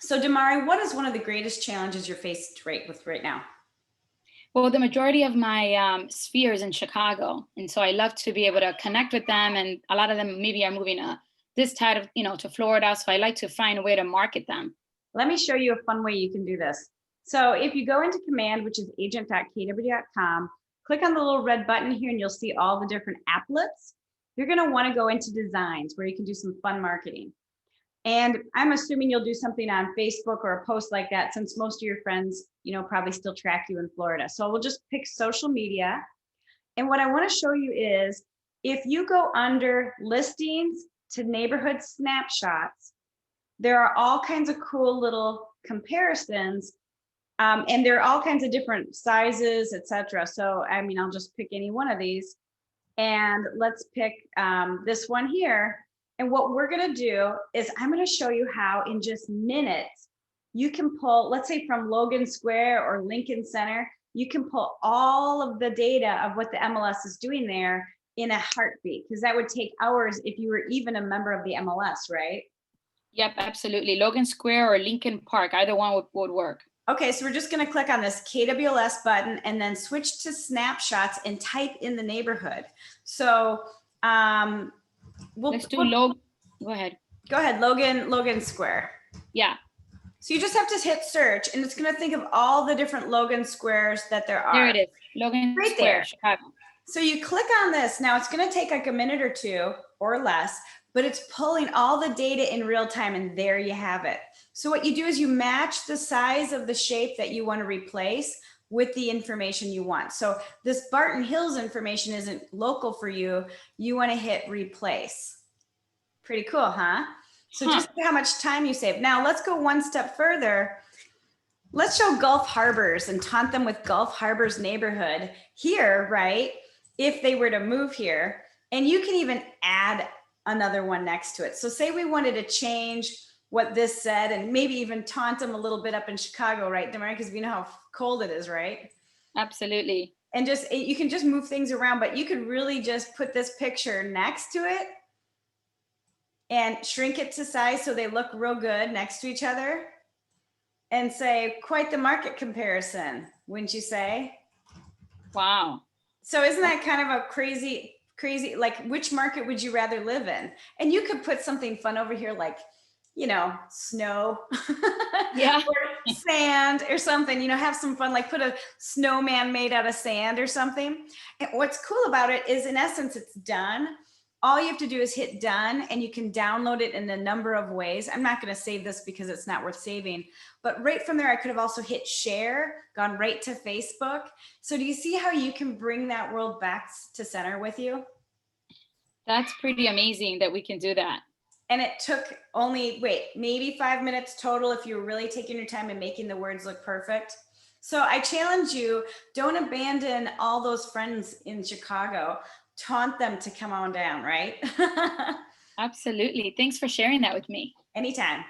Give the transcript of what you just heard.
So Damary, what is one of the greatest challenges you're faced right now? Well, the majority of my sphere is in Chicago, and so I love to be able to connect with them. And a lot of them maybe are moving this side of to Florida, so I like to find a way to market them. Let me show you a fun way you can do this. So if you go into command, which is agent.kw.com, click on the little red button here and you'll see all the different applets. You're going to want to go into designs where you can do some fun marketing. And I'm assuming you'll do something on Facebook or a post like that, since most of your friends, probably still track you in Florida. So we'll just pick social media. And what I want to show you is if you go under listings to neighborhood snapshots, there are all kinds of cool little comparisons. And there are all kinds of different sizes, etc. So, I'll just pick any one of these. And let's pick this one here. And what we're going to do is I'm going to show you how in just minutes you can pull, let's say from Logan Square or Lincoln Center, you can pull all of the data of what the MLS is doing there in a heartbeat, because that would take hours if you were even a member of the MLS, right? Yep, absolutely. Logan Square or Lincoln Park, either one would work. Okay, so we're just going to click on this KWLS button and then switch to snapshots and type in the neighborhood. So let's do Logan. Go ahead. Go ahead, Logan Square. Yeah. So you just have to hit search and it's going to think of all the different Logan Squares that there are. There it is, Logan right Square, there. Chicago. So you click on this. Now it's going to take like a minute or two or less, but it's pulling all the data in real time and there you have it. So what you do is you match the size of the shape that you want to replace with the information you want. So this Barton Hills information isn't local for you. You want to hit replace. Pretty cool, huh? So just how much time you save. Now let's go one step further. Let's show Gulf Harbors and taunt them with Gulf Harbors neighborhood here, right? If they were to move here, and you can even add another one next to it. So say we wanted to change what this said and maybe even taunt them a little bit up in Chicago, right, Damary? Because we know how cold it is, right? Absolutely. And you can just move things around, but you could really just put this picture next to it and shrink it to size so they look real good next to each other and say, quite the market comparison, wouldn't you say? Wow. So isn't that kind of a crazy, like which market would you rather live in? And you could put something fun over here like, snow, yeah, or sand or something, have some fun, like put a snowman made out of sand or something. And what's cool about it is in essence, it's done. All you have to do is hit done and you can download it in a number of ways. I'm not going to save this because it's not worth saving, but right from there, I could have also hit share, gone right to Facebook. So do you see how you can bring that world back to center with you? That's pretty amazing that we can do that. And it took only, maybe 5 minutes total if you're really taking your time and making the words look perfect. So I challenge you, don't abandon all those friends in Chicago. Taunt them to come on down, right? Absolutely. Thanks for sharing that with me. Anytime.